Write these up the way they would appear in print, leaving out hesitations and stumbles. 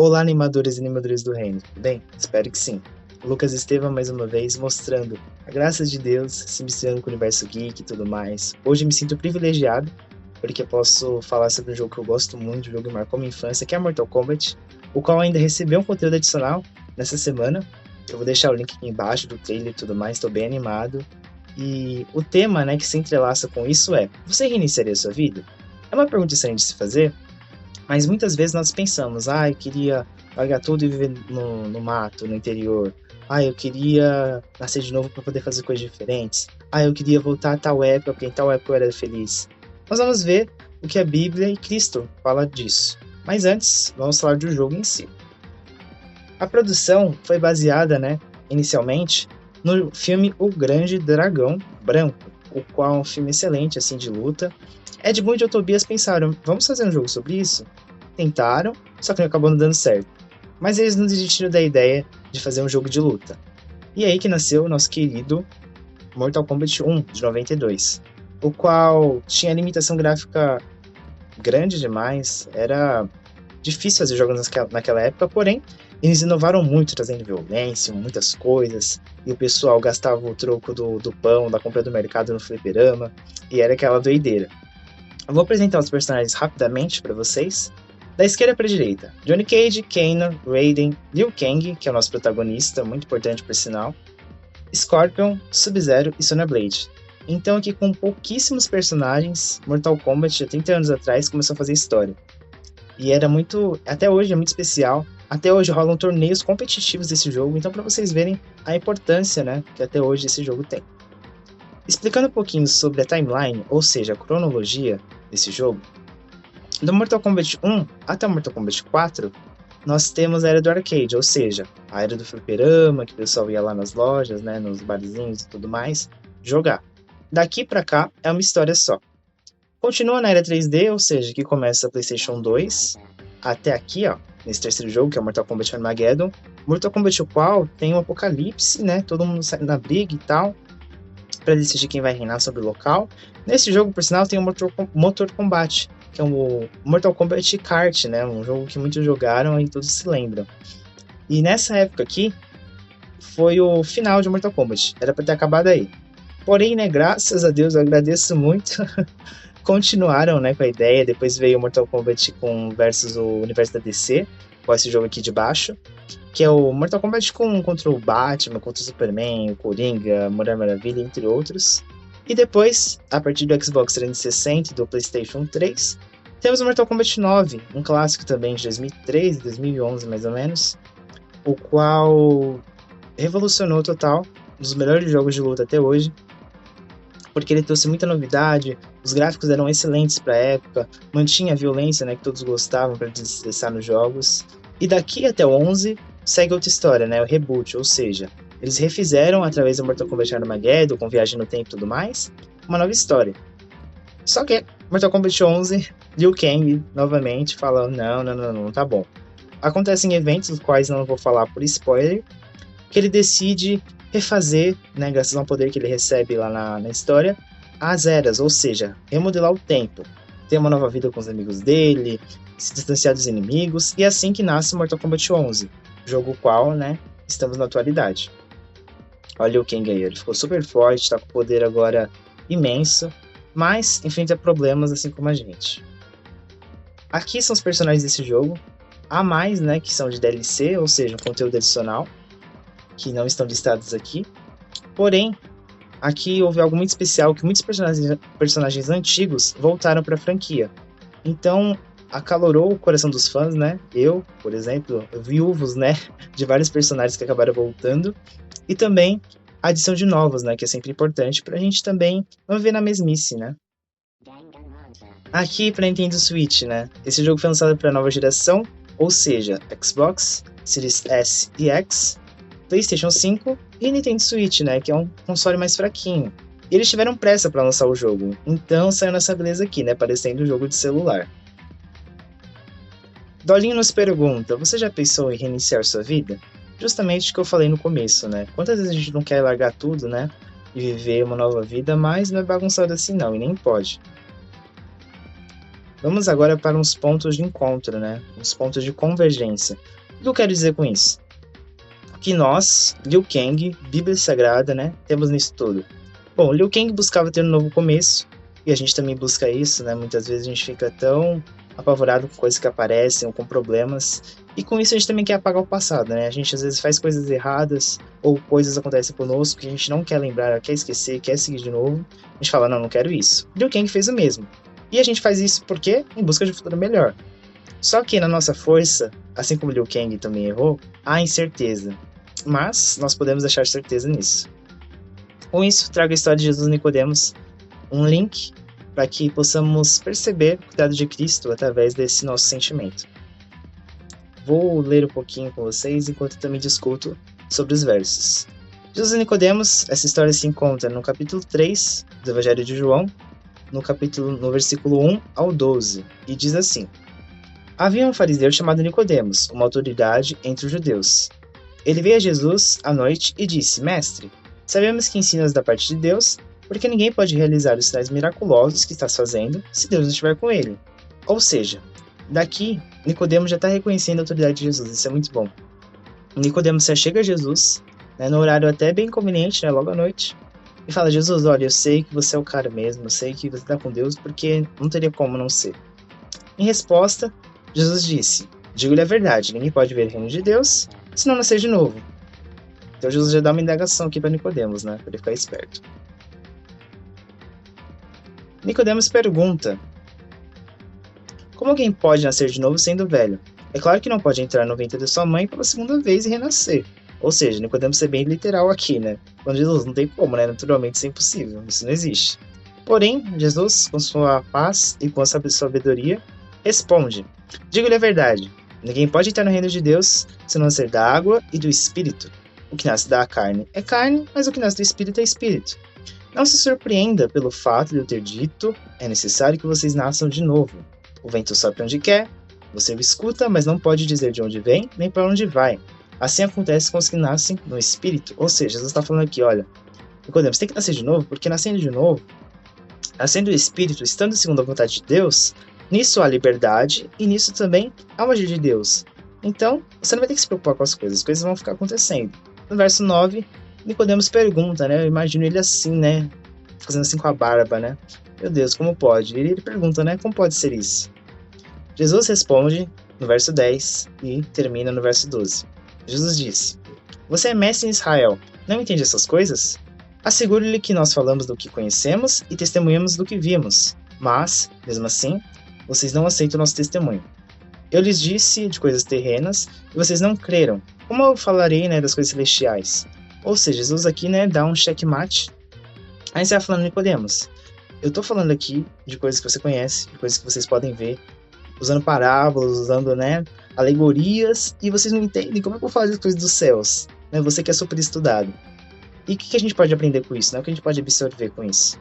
Olá, animadores e animadoras do reino, tudo bem? Espero que sim. Lucas Estevam mais uma vez mostrando a graça de Deus, se misturando com o universo geek e tudo mais. Hoje me sinto privilegiado porque posso falar sobre um jogo que eu gosto muito, um jogo que marcou minha infância, que é Mortal Kombat, o qual ainda recebeu um conteúdo adicional nessa semana. Eu vou deixar o link aqui embaixo do trailer e tudo mais, estou bem animado. E o tema, né, que se entrelaça com isso é: você reiniciaria a sua vida? É uma pergunta estranha de se fazer, mas muitas vezes nós pensamos, eu queria largar tudo e viver no mato, no interior. Eu queria nascer de novo para poder fazer coisas diferentes. Eu queria voltar a tal época, porque em tal época eu era feliz. Nós vamos ver o que a Bíblia e Cristo fala disso. Mas antes, vamos falar do jogo em si. A produção foi baseada, né, inicialmente, no filme O Grande Dragão Branco, o qual é um filme excelente, assim, de luta. Ed Boon e Joe Tobias pensaram, vamos fazer um jogo sobre isso? Tentaram, só que acabou não dando certo. Mas eles não desistiram da ideia de fazer um jogo de luta. E aí que nasceu o nosso querido Mortal Kombat 1, de 92, o qual tinha limitação gráfica grande demais, era difícil fazer jogos naquela época, porém, eles inovaram muito, trazendo violência, muitas coisas, e o pessoal gastava o troco do pão, da compra do mercado no fliperama, e era aquela doideira. Eu vou apresentar os personagens rapidamente para vocês. Da esquerda para a direita, Johnny Cage, Kanan, Raiden, Liu Kang, que é o nosso protagonista, muito importante por sinal, Scorpion, Sub-Zero e Sonya Blade. Então aqui com pouquíssimos personagens, Mortal Kombat, há 30 anos atrás, começou a fazer história. E era muito, até hoje é muito especial, até hoje rolam torneios competitivos desse jogo, então para vocês verem a importância, né, que até hoje esse jogo tem. Explicando um pouquinho sobre a timeline, ou seja, a cronologia desse jogo, do Mortal Kombat 1 até o Mortal Kombat 4, nós temos a era do arcade, ou seja, a era do fliperama, que o pessoal ia lá nas lojas, né, nos barzinhos e tudo mais, jogar. Daqui para cá é uma história só. Continua na era 3D, ou seja, que começa a PlayStation 2, até aqui, ó, nesse terceiro jogo, que é o Mortal Kombat Armageddon. Mortal Kombat, o qual tem um apocalipse, né, todo mundo sai na briga e tal, para decidir quem vai reinar sobre o local. Nesse jogo, por sinal, tem o Motor Combat, que é o Mortal Kombat Kart, né? Um jogo que muitos jogaram e todos se lembram. E nessa época aqui, foi o final de Mortal Kombat. Era para ter acabado aí. Porém, né, graças a Deus, eu agradeço muito. Continuaram, né, com a ideia. Depois veio o Mortal Kombat versus o universo da DC, com esse jogo aqui de baixo, que é o Mortal Kombat contra o Batman, contra o Superman, o Coringa, a Mulher Maravilha, entre outros. E depois, a partir do Xbox 360 e do PlayStation 3, temos o Mortal Kombat 9, um clássico também de 2013, 2011 mais ou menos, o qual revolucionou total, um dos melhores jogos de luta até hoje, porque ele trouxe muita novidade, os gráficos eram excelentes para a época, mantinha a violência, né, que todos gostavam para desestressar nos jogos. E daqui até o 11 segue outra história, né, o reboot, ou seja, eles refizeram através do Mortal Kombat Armageddon, com viagem no tempo e tudo mais, uma nova história. Só que Mortal Kombat 11, Liu Kang novamente fala, não, tá bom. Acontecem eventos, dos quais não vou falar por spoiler, que ele decide refazer, né, graças ao poder que ele recebe lá na história, as eras, ou seja, remodelar o tempo, ter uma nova vida com os amigos dele, se distanciar dos inimigos, e é assim que nasce Mortal Kombat 11, jogo qual, né, estamos na atualidade. Olha o Kang aí, ele ficou super forte, tá com poder agora imenso, mas enfrenta problemas assim como a gente. Aqui são os personagens desse jogo, há mais, né, que são de DLC, ou seja, um conteúdo adicional, que não estão listados aqui. Porém, aqui houve algo muito especial, que muitos personagens antigos voltaram para a franquia. Então, acalorou o coração dos fãs, né? Eu, por exemplo, viúvos, né, de vários personagens que acabaram voltando. E também a adição de novos, né, que é sempre importante para a gente também não viver na mesmice, né? Aqui para Nintendo Switch, né? Esse jogo foi lançado para a nova geração, ou seja, Xbox, Series S e X, PlayStation 5 e Nintendo Switch, né, que é um console mais fraquinho. E eles tiveram pressa para lançar o jogo, então saiu nessa beleza aqui, né, parecendo um jogo de celular. Dolinho nos pergunta, você já pensou em reiniciar sua vida? Justamente o que eu falei no começo, né, quantas vezes a gente não quer largar tudo, né, e viver uma nova vida, mas não é bagunçado assim não, e nem pode. Vamos agora para uns pontos de encontro, né? Uns pontos de convergência. O que eu quero dizer com isso? Que nós, Liu Kang, Bíblia Sagrada, né, temos nisso tudo. Bom, Liu Kang buscava ter um novo começo, e a gente também busca isso, né? Muitas vezes a gente fica tão apavorado com coisas que aparecem ou com problemas, e com isso a gente também quer apagar o passado, né? A gente às vezes faz coisas erradas, ou coisas acontecem conosco que a gente não quer lembrar, quer esquecer, quer seguir de novo. A gente fala, não, não quero isso. Liu Kang fez o mesmo. E a gente faz isso por quê? Em busca de um futuro melhor. Só que na nossa força, assim como Liu Kang também errou, há incerteza. Mas nós podemos achar certeza nisso. Com isso, trago a história de Jesus e Nicodemos, um link para que possamos perceber o cuidado de Cristo através desse nosso sentimento. Vou ler um pouquinho com vocês enquanto também discuto sobre os versos. Jesus e Nicodemos, essa história se encontra no capítulo 3 do Evangelho de João, no versículo 1 ao 12, e diz assim: Havia um fariseu chamado Nicodemos, uma autoridade entre os judeus. Ele veio a Jesus à noite e disse: Mestre, sabemos que ensinas da parte de Deus, porque ninguém pode realizar os sinais miraculosos que estás fazendo se Deus não estiver com ele. Ou seja, daqui, Nicodemos já está reconhecendo a autoridade de Jesus, isso é muito bom. Nicodemos já chega a Jesus, né, no horário até bem conveniente, né, logo à noite, e fala: Jesus, olha, eu sei que você é o cara mesmo, eu sei que você está com Deus, porque não teria como não ser. Em resposta, Jesus disse: Digo-lhe a verdade, ninguém pode ver o reino de Deus se não nascer de novo. Então Jesus já dá uma indagação aqui para Nicodemos, né, para ele ficar esperto. Nicodemos pergunta: como alguém pode nascer de novo sendo velho? É claro que não pode entrar no ventre de sua mãe pela segunda vez e renascer. Ou seja, Nicodemos ser bem literal aqui, né? Quando Jesus não tem como, né? Naturalmente isso é impossível, isso não existe. Porém, Jesus, com sua paz e com a sua sabedoria, responde: Digo-lhe a verdade, ninguém pode entrar no reino de Deus se não nascer da água e do Espírito. O que nasce da carne é carne, mas o que nasce do Espírito é Espírito. Não se surpreenda pelo fato de eu ter dito: é necessário que vocês nasçam de novo. O vento sopra onde quer, você o escuta, mas não pode dizer de onde vem, nem para onde vai. Assim acontece com os que nascem no Espírito. Ou seja, Jesus está falando aqui, olha, Nicodemos, tem que nascer de novo, porque nascendo de novo, nascendo do Espírito, estando segundo a vontade de Deus, nisso há liberdade e nisso também há o agir de Deus. Então, você não vai ter que se preocupar com as coisas vão ficar acontecendo. No verso 9, Nicodemos pergunta, né? Eu imagino ele assim, né? Fazendo assim com a barba, né? Meu Deus, como pode? E ele pergunta, né? Como pode ser isso? Jesus responde no verso 10 e termina no verso 12. Jesus disse: Você é mestre em Israel, não entende essas coisas? Asseguro-lhe que nós falamos do que conhecemos e testemunhamos do que vimos, mas, mesmo assim, vocês não aceitam o nosso testemunho. Eu lhes disse de coisas terrenas e vocês não creram. Como eu falarei, né, das coisas celestiais? Ou seja, Jesus aqui, né, dá um checkmate. Aí você vai falando, Nicodemos, eu tô falando aqui de coisas que você conhece, de coisas que vocês podem ver, usando parábolas, usando, né, alegorias, e vocês não entendem como é que eu vou fazer as coisas dos céus, né? Você que é super estudado. E o que a gente pode aprender com isso, né? O que a gente pode absorver com isso?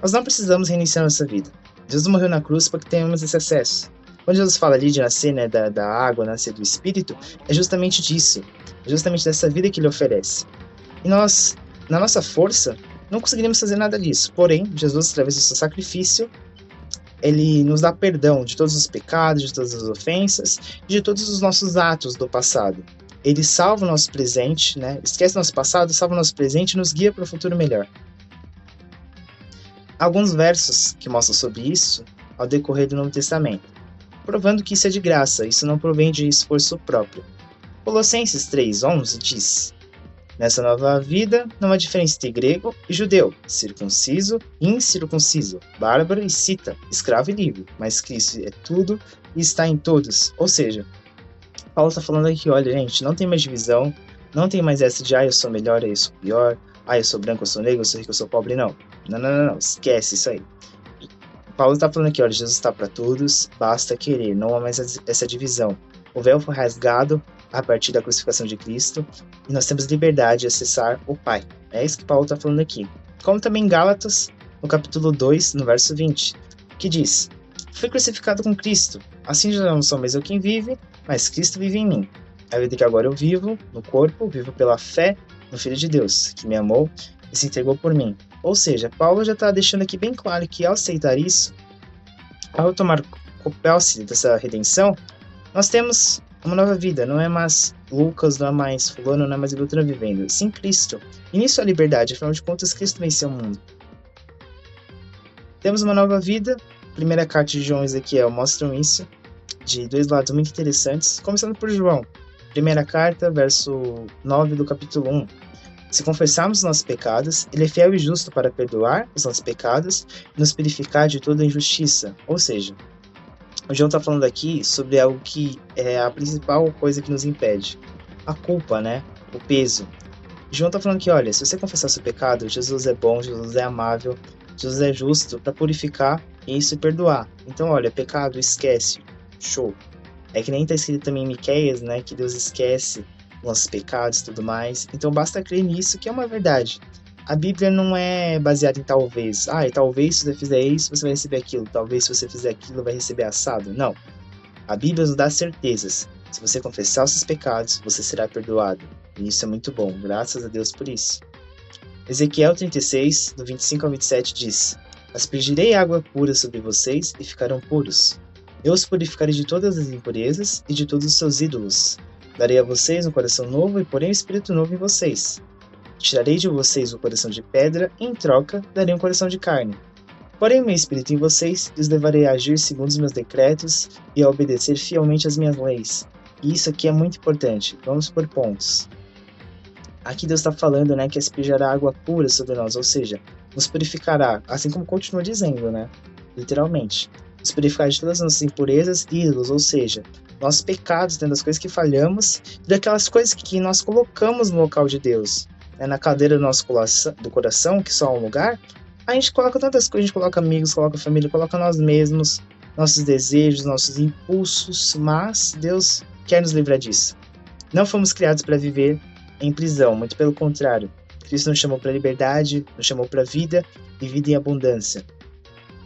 Nós não precisamos reiniciar nossa vida. Jesus morreu na cruz para que tenhamos esse acesso. Quando Jesus fala ali de nascer, né, da água, nascer do Espírito, é justamente disso. É justamente dessa vida que ele oferece. E nós, na nossa força, não conseguiríamos fazer nada disso. Porém, Jesus, através do seu sacrifício, ele nos dá perdão de todos os pecados, de todas as ofensas, de todos os nossos atos do passado. Ele salva o nosso presente, né? Esquece o nosso passado, salva o nosso presente e nos guia para o futuro melhor. Alguns versos que mostram sobre isso ao decorrer do Novo Testamento, provando que isso é de graça, isso não provém de esforço próprio. Colossenses 3:11 diz: Nessa nova vida, não há diferença entre grego e judeu, circunciso e incircunciso, bárbaro e cita, escravo e livre, mas Cristo é tudo e está em todos. Ou seja, Paulo está falando aqui, olha, gente, não tem mais divisão, não tem mais essa de, eu sou melhor, eu sou pior, eu sou branco, eu sou negro, eu sou rico, eu sou pobre, não. Não, esquece isso aí. Paulo está falando aqui, olha, Jesus está para todos, basta querer, não há mais essa divisão. O véu foi rasgado a partir da crucificação de Cristo e nós temos liberdade de acessar o Pai. É isso que Paulo está falando aqui. Como também em Gálatas, no capítulo 2, no verso 20, que diz: Fui crucificado com Cristo, assim já não sou mais eu quem vive, mas Cristo vive em mim. A vida que agora eu vivo, no corpo, vivo pela fé no Filho de Deus, que me amou e se entregou por mim. Ou seja, Paulo já está deixando aqui bem claro que ao aceitar isso, Ao tomar posse dessa redenção, nós temos uma nova vida. Não é mais Lucas, não é mais fulano, não é mais Beltrano vivendo. Sim, Cristo. E nisso a liberdade. Afinal de contas, Cristo venceu o mundo. Temos uma nova vida. Primeira carta de João e Ezequiel mostram isso, de dois lados muito interessantes. Começando por João. Primeira carta, verso 9 do capítulo 1. Se confessarmos os nossos pecados, ele é fiel e justo para perdoar os nossos pecados e nos purificar de toda injustiça. Ou seja, o João está falando aqui sobre algo que é a principal coisa que nos impede. A culpa, né? O peso. O João está falando que, olha, se você confessar seu pecado, Jesus é bom, Jesus é amável, Jesus é justo para purificar isso e perdoar. Então, olha, pecado, esquece. Show. É que nem está escrito também em Miqueias, né? Que Deus esquece nossos pecados e tudo mais. Então, basta crer nisso, que é uma verdade. A Bíblia não é baseada em talvez. Ah, e talvez se você fizer isso, você vai receber aquilo. Talvez se você fizer aquilo, vai receber assado. Não. A Bíblia nos dá certezas. Se você confessar os seus pecados, você será perdoado. E isso é muito bom. Graças a Deus por isso. Ezequiel 36, do 25 ao 27 diz: Aspergirei água pura sobre vocês e ficarão puros. Eu os purificarei de todas as impurezas e de todos os seus ídolos. Darei a vocês um coração novo e porém um espírito novo em vocês. Tirarei de vocês o coração de pedra e, em troca, darei um coração de carne. Porém, meu espírito em vocês e os levarei a agir segundo os meus decretos e a obedecer fielmente às minhas leis. E isso aqui é muito importante. Vamos por pontos. Aqui Deus está falando, né, que aspergerá água pura sobre nós, ou seja, nos purificará, assim como continua dizendo, né, literalmente. Nos purificar de todas as nossas impurezas e ídolos, ou seja, nossos pecados, das coisas que falhamos, e daquelas coisas que nós colocamos no local de Deus. Na cadeira do nosso coração, que só há um lugar, a gente coloca tantas coisas, a gente coloca amigos, coloca família, coloca nós mesmos, nossos desejos, nossos impulsos, mas Deus quer nos livrar disso. Não fomos criados para viver em prisão, muito pelo contrário. Cristo nos chamou para liberdade, nos chamou para vida e vida em abundância.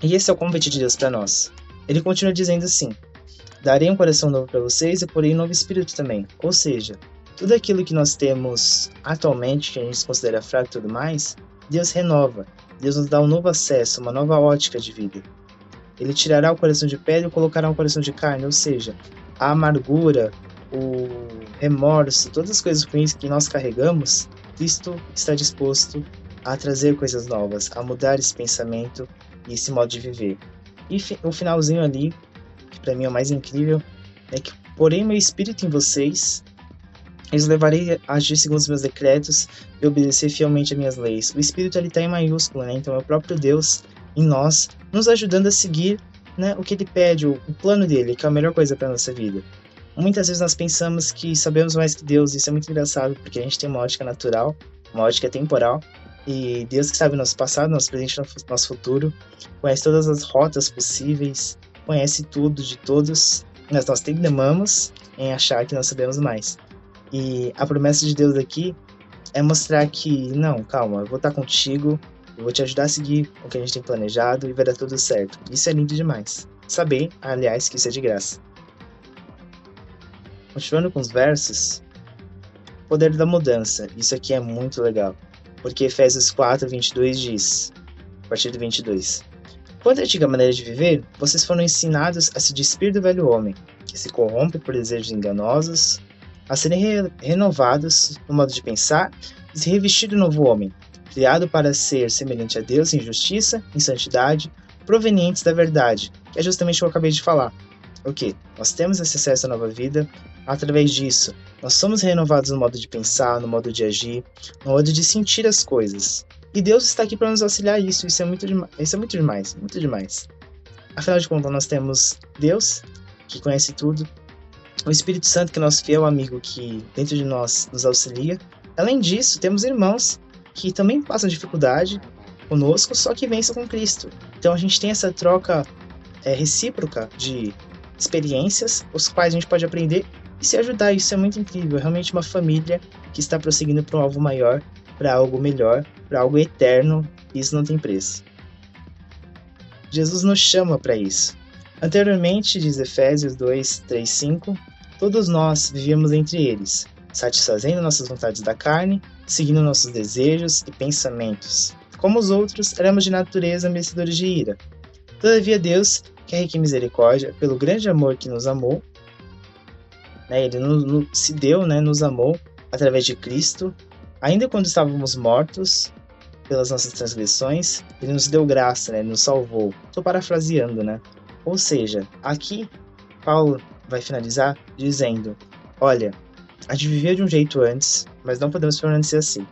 E esse é o convite de Deus para nós. Ele continua dizendo assim: darei um coração novo para vocês e porei um novo espírito também. Ou seja, tudo aquilo que nós temos atualmente, que a gente considera fraco e tudo mais, Deus renova. Deus nos dá um novo acesso, uma nova ótica de vida. Ele tirará o coração de pedra e colocará um coração de carne, ou seja, a amargura, o remorso, todas as coisas ruins que nós carregamos, Cristo está disposto a trazer coisas novas, a mudar esse pensamento e esse modo de viver. E o finalzinho ali, que para mim é o mais incrível, é que porém meu espírito em vocês, eu os levarei a agir segundo os meus decretos e obedecer fielmente às minhas leis. O Espírito ali está em maiúsculo, né? Então é o próprio Deus em nós, nos ajudando a seguir, né, o que Ele pede, o plano dele, que é a melhor coisa para a nossa vida. Muitas vezes nós pensamos que sabemos mais que Deus, isso é muito engraçado, porque a gente tem uma ótica natural, uma ótica temporal, e Deus que sabe o nosso passado, nosso presente e nosso futuro, conhece todas as rotas possíveis, conhece tudo de todos, mas nós teimamos em achar que nós sabemos mais. E a promessa de Deus aqui é mostrar que, não, calma, eu vou estar contigo, eu vou te ajudar a seguir o que a gente tem planejado e vai dar tudo certo. Isso é lindo demais. Saber, aliás, que isso é de graça. Continuando com os versos, poder da mudança. Isso aqui é muito legal, porque Efésios 4, 22 diz, a partir do 22, quanto à antiga maneira de viver, vocês foram ensinados a se despir do velho homem, que se corrompe por desejos enganosos, a serem renovados no modo de pensar e se revestir do novo homem, criado para ser semelhante a Deus em justiça, em santidade, provenientes da verdade, que é justamente o que eu acabei de falar. O que? Nós temos esse acesso à nova vida, através disso, nós somos renovados no modo de pensar, no modo de agir, no modo de sentir as coisas. E Deus está aqui para nos auxiliar isso é muito demais, muito demais. Afinal de contas, nós temos Deus, que conhece tudo, o Espírito Santo, que é nosso fiel amigo, que dentro de nós nos auxilia. Além disso, temos irmãos que também passam dificuldade conosco, só que vencem com Cristo. Então a gente tem essa troca recíproca de experiências, os quais a gente pode aprender e se ajudar. Isso é muito incrível, é realmente uma família que está prosseguindo para um alvo maior, para algo melhor, para algo eterno, e isso não tem preço. Jesus nos chama para isso. Anteriormente, diz Efésios 2, 3, 5, todos nós vivíamos entre eles, satisfazendo nossas vontades da carne, seguindo nossos desejos e pensamentos. Como os outros, éramos de natureza merecedores de ira. Todavia Deus, que é rico em misericórdia, pelo grande amor que nos amou, né, ele se deu, né, nos amou através de Cristo, ainda quando estávamos mortos pelas nossas transgressões, ele nos deu graça, né, ele nos salvou. Estou parafraseando, né? Ou seja, aqui Paulo vai finalizar dizendo: olha, a gente vivia de um jeito antes, mas não podemos permanecer assim.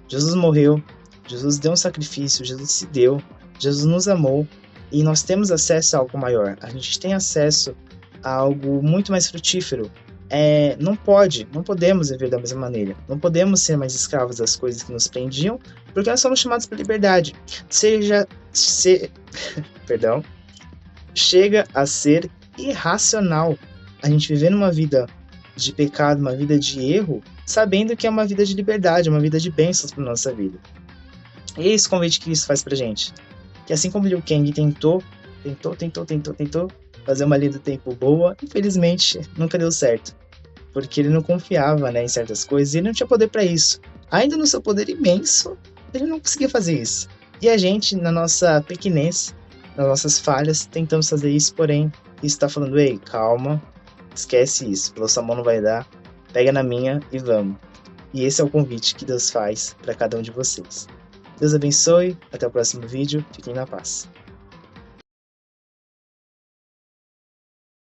Jesus morreu, Jesus deu um sacrifício, Jesus se deu, Jesus nos amou e nós temos acesso a algo maior. A gente tem acesso a algo muito mais frutífero. Não podemos viver da mesma maneira. Não podemos ser mais escravos das coisas que nos prendiam, porque nós somos chamados para liberdade. Perdão. Chega a ser irracional a gente viver numa vida de pecado, uma vida de erro, sabendo que é uma vida de liberdade, uma vida de bênçãos para nossa vida. E é esse convite que isso faz pra gente. Que assim como Liu Kang tentou fazer uma linha do tempo boa, infelizmente nunca deu certo. Porque ele não confiava, né, em certas coisas e ele não tinha poder para isso. Ainda no seu poder imenso, ele não conseguia fazer isso. E a gente, na nossa pequenez, nas nossas falhas, tentamos fazer isso, porém, isso tá falando: ei, calma, esquece isso, pela sua mão não vai dar, pega na minha e vamos. E esse é o convite que Deus faz para cada um de vocês. Deus abençoe, até o próximo vídeo, fiquem na paz.